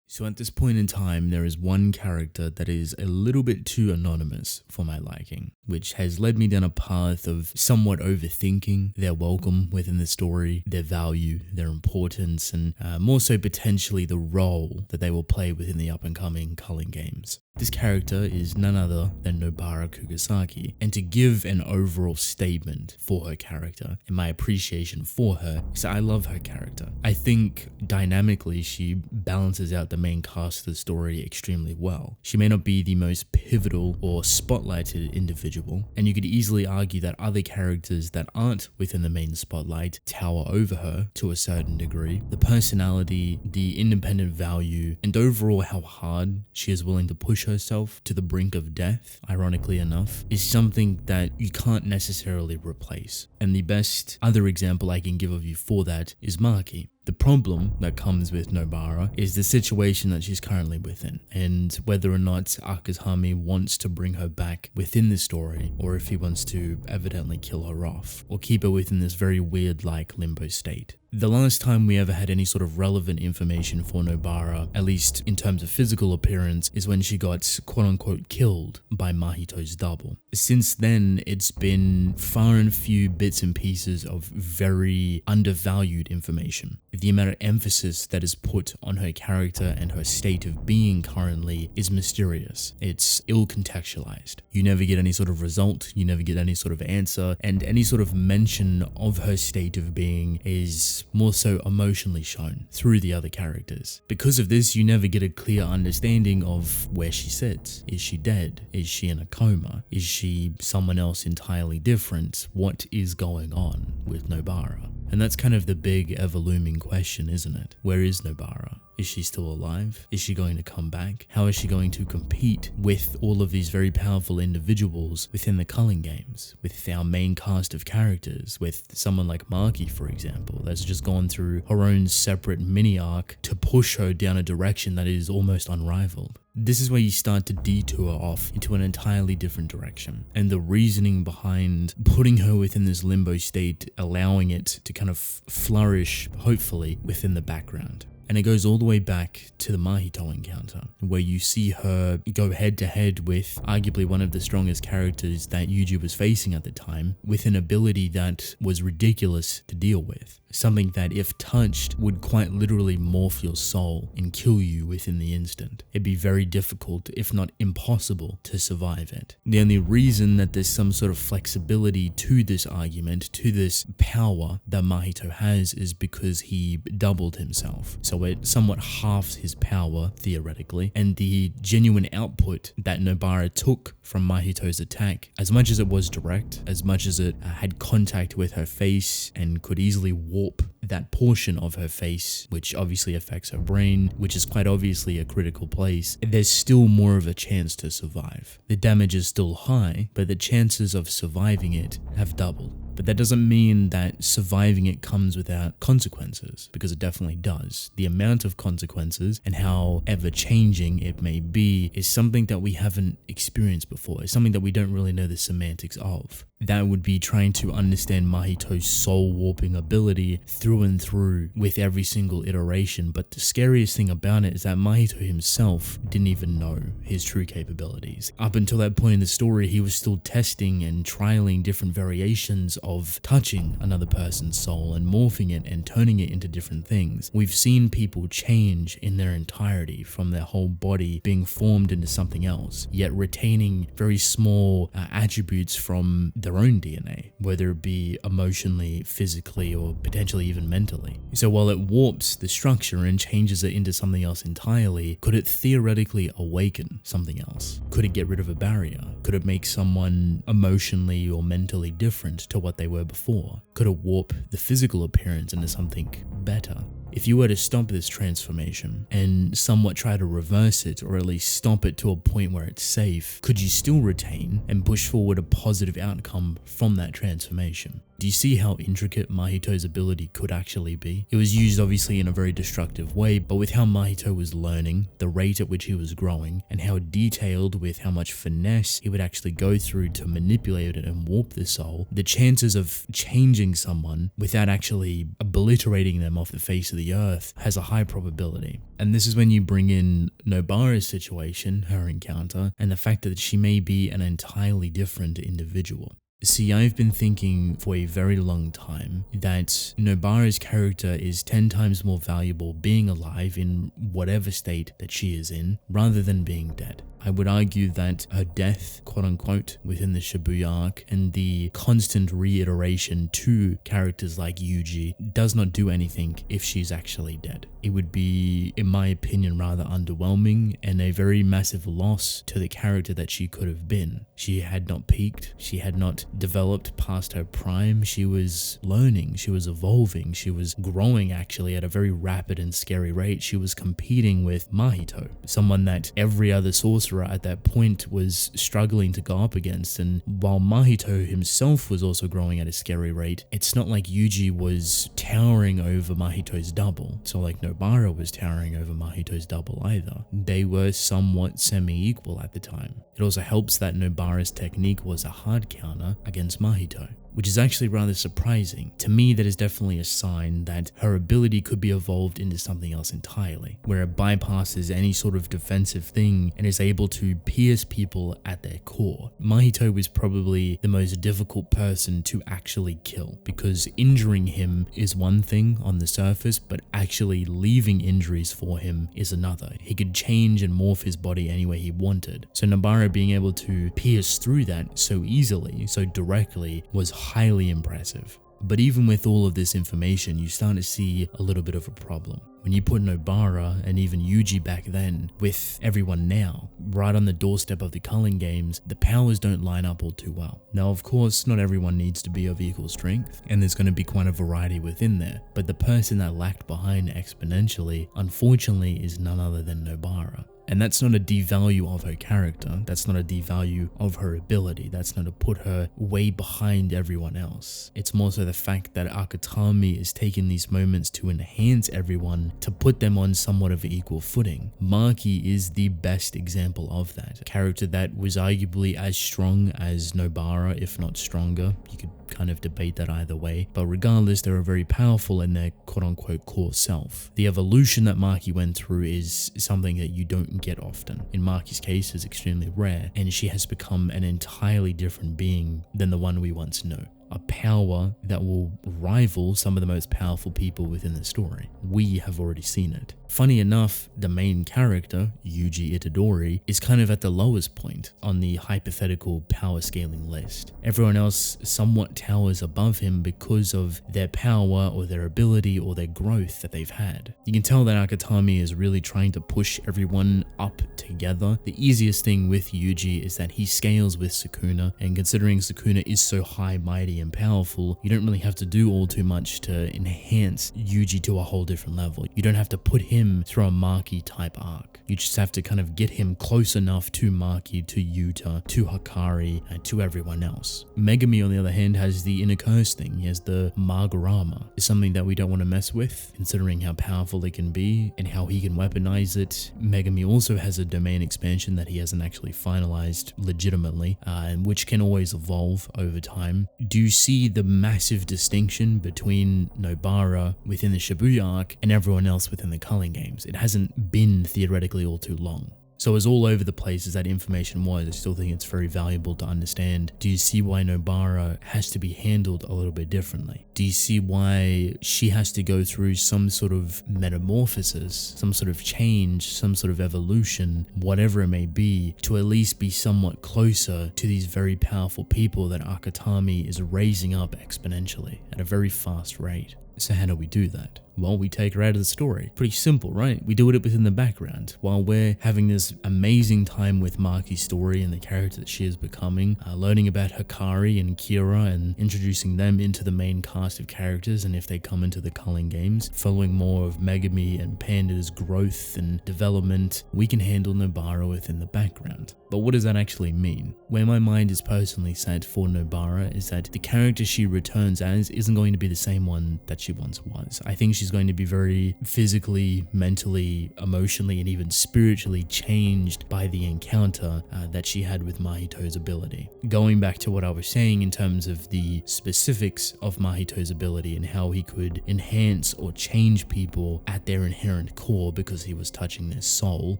So at this point in time, there is one character that is a little bit too anonymous for my liking, which has led me down a path of somewhat overthinking their welcome within the story, their value, their importance, and more so potentially the role that they will play within the up-and-coming culling games. This character is none other than Nobara Kugisaki, and to give an overall statement for her character and my appreciation for her is that I love her character. I think dynamically she balances out the main cast of the story extremely well. She may not be the most pivotal or spotlighted individual, and you could easily argue that other characters that aren't within the main spotlight tower over her to a certain degree. The personality, the independent value, and overall how hard she is willing to push herself to the brink of death, ironically enough, is something that you can't necessarily replace. And the best other example I can give of you for that is Maki. The problem that comes with Nobara is the situation that she's currently within, and whether or not Akazami wants to bring her back within the story, or if he wants to evidently kill her off, or keep her within this very weird limbo state. The last time we ever had any sort of relevant information for Nobara, at least in terms of physical appearance, is when she got quote-unquote killed by Mahito's double. Since then, it's been far and few bits and pieces of very undervalued information. The amount of emphasis that is put on her character and her state of being currently is mysterious. It's ill-contextualized. You never get any sort of result, you never get any sort of answer, and any sort of mention of her state of being is more so emotionally shown through the other characters. Because of this, you never get a clear understanding of where she sits. Is she dead? Is she in a coma? Is she someone else entirely different? What is going on with Nobara? And that's kind of the big ever-looming question, isn't it? Where is Nobara? Is she still alive? Is she going to come back? How is she going to compete with all of these very powerful individuals within the culling games, with our main cast of characters, with someone like Maki, for example, that's just gone through her own separate mini arc to push her down a direction that is almost unrivaled? This is where you start to detour off into an entirely different direction. And the reasoning behind putting her within this limbo state, allowing it to kind of flourish, hopefully, within the background. And it goes all the way back to the Mahito encounter, where you see her go head to head with arguably one of the strongest characters that Yuji was facing at the time, with an ability that was ridiculous to deal with. Something that, if touched, would quite literally morph your soul and kill you within the instant. It'd be very difficult, if not impossible, to survive it. The only reason that there's some sort of flexibility to this argument, to this power that Mahito has, is because he doubled himself. So it somewhat halves his power, theoretically, and the genuine output that Nobara took from Mahito's attack, as much as it was direct, as much as it had contact with her face and could easily warp that portion of her face, which obviously affects her brain, which is quite obviously a critical place, there's still more of a chance to survive. The damage is still high, but the chances of surviving it have doubled. But that doesn't mean that surviving it comes without consequences, because it definitely does. The amount of consequences and how ever-changing it may be is something that we haven't experienced before. It's something that we don't really know the semantics of. That would be trying to understand Mahito's soul-warping ability through and through with every single iteration, but the scariest thing about it is that Mahito himself didn't even know his true capabilities. Up until that point in the story, he was still testing and trialing different variations of touching another person's soul and morphing it and turning it into different things. We've seen people change in their entirety, from their whole body being formed into something else, yet retaining very small attributes from their own DNA, whether it be emotionally, physically, or potentially even mentally. So while it warps the structure and changes it into something else entirely, could it theoretically awaken something else? Could it get rid of a barrier? Could it make someone emotionally or mentally different to what they were before? Could it warp the physical appearance into something better? If you were to stop this transformation and somewhat try to reverse it, or at least stop it to a point where it's safe, could you still retain and push forward a positive outcome from that transformation? Do you see how intricate Mahito's ability could actually be? It was used obviously in a very destructive way, but with how Mahito was learning, the rate at which he was growing, and how detailed with how much finesse he would actually go through to manipulate it and warp the soul, the chances of changing someone without actually obliterating them off the face of the earth has a high probability. And this is when you bring in Nobara's situation, her encounter, and the fact that she may be an entirely different individual. See, I've been thinking for a very long time that Nobara's character is 10 times more valuable being alive in whatever state that she is in, rather than being dead. I would argue that her death, quote unquote, within the Shibuya arc and the constant reiteration to characters like Yuji does not do anything if she's actually dead. It would be, in my opinion, rather underwhelming and a very massive loss to the character that she could have been. She had not peaked, she had not developed past her prime, she was learning, she was evolving, she was growing actually at a very rapid and scary rate. She was competing with Mahito, someone that every other sorcerer at that point was struggling to go up against. And while Mahito himself was also growing at a scary rate, it's not like Yuji was towering over Mahito's double. So like Nobara was towering over Mahito's double either. They were somewhat semi-equal at the time. It also helps that Nobara's technique was a hard counter against Mahito, which is actually rather surprising. To me, that is definitely a sign that her ability could be evolved into something else entirely, where it bypasses any sort of defensive thing and is able to pierce people at their core. Mahito was probably the most difficult person to actually kill, because injuring him is one thing on the surface, but actually leaving injuries for him is another. He could change and morph his body any way he wanted. So Nobara being able to pierce through that so easily, so directly, was highly impressive. But even with all of this information, you start to see a little bit of a problem. When you put Nobara and even Yuji back then with everyone now, right on the doorstep of the culling games, the powers don't line up all too well. Now, of course, not everyone needs to be of equal strength, and there's going to be quite a variety within there, but the person that lagged behind exponentially, unfortunately, is none other than Nobara. And that's not a devalue of her character, that's not a devalue of her ability, that's not to put her way behind everyone else. It's more so the fact that Akutami is taking these moments to enhance everyone, to put them on somewhat of an equal footing. Maki is the best example of that. A character that was arguably as strong as Nobara, if not stronger. You could kind of debate that either way, but regardless, they were very powerful in their quote-unquote core self. The evolution that Maki went through is something that you don't get often. In Maki's case, is extremely rare, and she has become an entirely different being than the one we once knew. A power that will rival some of the most powerful people within the story. We have already seen it. Funny enough, the main character, Yuji Itadori, is kind of at the lowest point on the hypothetical power scaling list. Everyone else somewhat towers above him because of their power or their ability or their growth that they've had. You can tell that Akutami is really trying to push everyone up together. The easiest thing with Yuji is that he scales with Sukuna, and considering Sukuna is so high, mighty, and powerful, you don't really have to do all too much to enhance Yuji to a whole different level. You don't have to put him through a Maki type arc. You just have to kind of get him close enough to Maki, to Yuta, to Hakari, and to everyone else. Megami, on the other hand, has the inner curse thing. He has the Magarama. It's something that we don't want to mess with, considering how powerful it can be and how he can weaponize it. Megami also has a domain expansion that he hasn't actually finalized legitimately, and which can always evolve over time. Do you see the massive distinction between Nobara within the Shibuya arc and everyone else within the culling games? It hasn't been theoretically all too long. So as all over the place as that information was, I still think it's very valuable to understand. Do you see why Nobara has to be handled a little bit differently? Do you see why she has to go through some sort of metamorphosis, some sort of change, some sort of evolution, whatever it may be, to at least be somewhat closer to these very powerful people that Akutami is raising up exponentially at a very fast rate? So how do we do that? Well, we take her out of the story. Pretty simple, right? We do it within the background. While we're having this amazing time with Maki's story and the character that she is becoming, learning about Hikari and Kira and introducing them into the main cast of characters, and if they come into the culling games, following more of Megami and Panda's growth and development, we can handle Nobara within the background. But what does that actually mean? Where my mind is personally set for Nobara is that the character she returns as isn't going to be the same one that she once was. I think she's going to be very physically, mentally, emotionally, and even spiritually changed by the encounter that she had with Mahito's ability. Going back to what I was saying in terms of the specifics of Mahito's ability and how he could enhance or change people at their inherent core because he was touching their soul,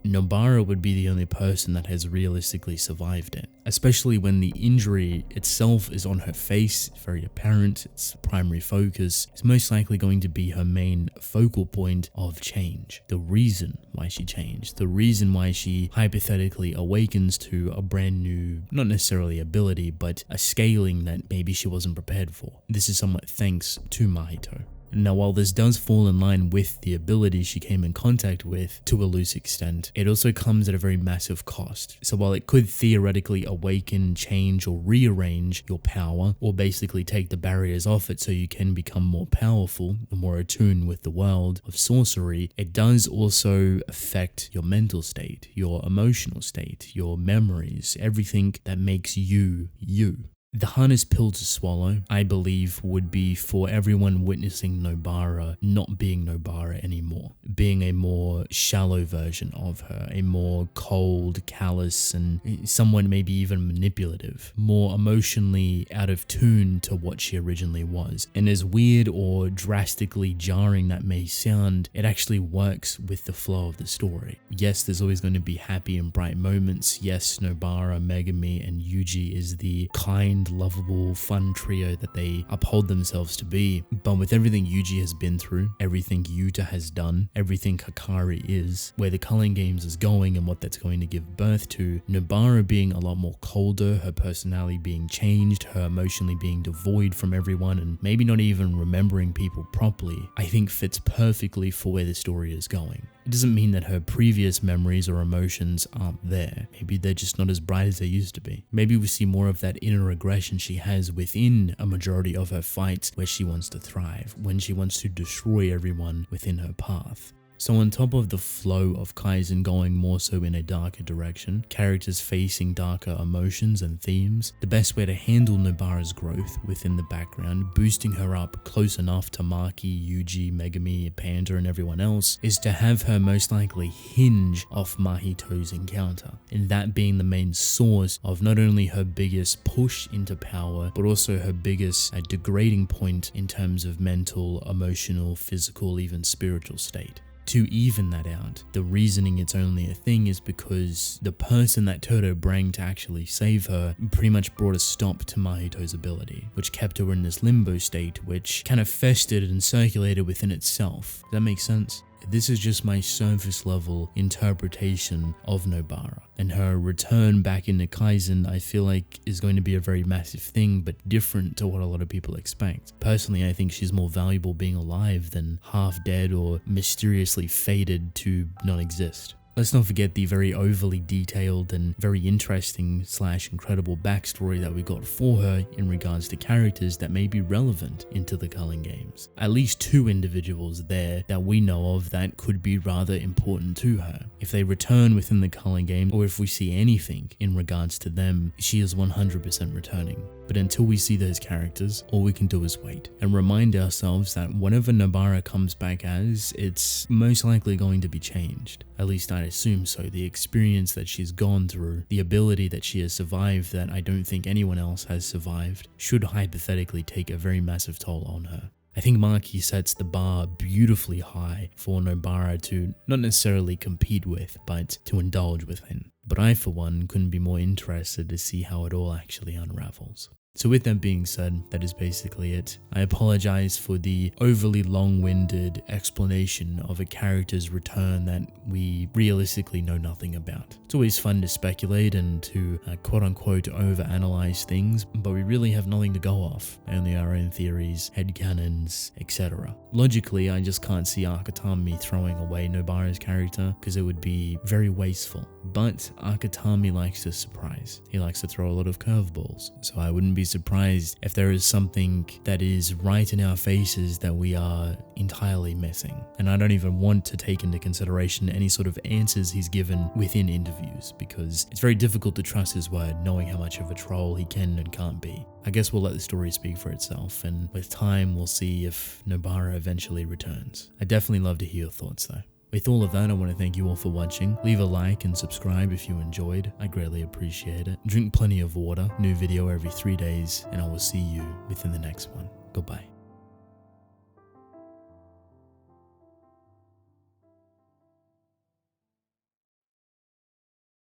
Nobara would be the only person that has realistically survived it. Especially when the injury itself is on her face, very apparent, its primary focus is most likely going to be her main focal point of change. The reason why she changed, the reason why she hypothetically awakens to a brand new, not necessarily ability, but a scaling that maybe she wasn't prepared for. This is somewhat thanks to Mahito. Now, while this does fall in line with the ability she came in contact with to a loose extent, it also comes at a very massive cost. So while it could theoretically awaken, change, or rearrange your power, or basically take the barriers off it so you can become more powerful, more attuned with the world of sorcery, it does also affect your mental state, your emotional state, your memories, everything that makes you, you. The hardest pill to swallow, I believe, would be for everyone witnessing Nobara not being Nobara anymore, being a more shallow version of her, a more cold, callous, and somewhat maybe even manipulative, more emotionally out of tune to what she originally was. And as weird or drastically jarring that may sound, it actually works with the flow of the story. Yes, there's always going to be happy and bright moments. Yes, Nobara, Megami, and Yuji is the kind, lovable, fun trio that they uphold themselves to be. But with everything Yuji has been through, everything Yuta has done, everything Hikari is, where the culling games is going and what that's going to give birth to, Nobara being a lot more colder, her personality being changed, her emotionally being devoid from everyone, and maybe not even remembering people properly, I think fits perfectly for where the story is going. It doesn't mean that her previous memories or emotions aren't there. Maybe they're just not as bright as they used to be. Maybe we see more of that inner aggression she has within a majority of her fights where she wants to thrive, when she wants to destroy everyone within her path. So on top of the flow of Kaisen going more so in a darker direction, characters facing darker emotions and themes, the best way to handle Nobara's growth within the background, boosting her up close enough to Maki, Yuji, Megami, Panda, and everyone else, is to have her most likely hinge off Mahito's encounter, and that being the main source of not only her biggest push into power, but also her biggest degrading point in terms of mental, emotional, physical, even spiritual state. To even that out, the reasoning it's only a thing is because the person that Toto brought to actually save her pretty much brought a stop to Mahito's ability, which kept her in this limbo state which kind of festered and circulated within itself. Does that make sense? This is just my surface level interpretation of Nobara, and her return back into Kaisen I feel like is going to be a very massive thing, but different to what a lot of people expect. Personally, I think she's more valuable being alive than half dead or mysteriously fated to not exist. Let's not forget the very overly detailed and very interesting / incredible backstory that we got for her in regards to characters that may be relevant into the culling games. At least 2 individuals there that we know of that could be rather important to her. If they return within the culling game, or if we see anything in regards to them, she is 100% returning. But until we see those characters, all we can do is wait and remind ourselves that whatever Nobara comes back as, it's most likely going to be changed. At least I assume so. The experience that she's gone through, the ability that she has survived that I don't think anyone else has survived, should hypothetically take a very massive toll on her. I think Maki sets the bar beautifully high for Nobara to not necessarily compete with, but to indulge within. But I, for one, couldn't be more interested to see how it all actually unravels. So with that being said, that is basically it. I apologize for the overly long-winded explanation of a character's return that we realistically know nothing about. It's always fun to speculate and to quote-unquote overanalyze things, but we really have nothing to go off, only our own theories, headcanons, etc. Logically, I just can't see Akatami throwing away Nobara's character because it would be very wasteful. But Akatami likes to surprise. He likes to throw a lot of curveballs. So I wouldn't be surprised if there is something that is right in our faces that we are entirely missing. And I don't even want to take into consideration any sort of answers he's given within interviews, because it's very difficult to trust his word knowing how much of a troll he can and can't be. I guess we'll let the story speak for itself, and with time we'll see if Nobara eventually returns. I'd definitely love to hear your thoughts though. With all of that, I want to thank you all for watching. Leave a like and subscribe if you enjoyed. I greatly appreciate it. Drink plenty of water. New video every 3 days, and I will see you within the next one. Goodbye.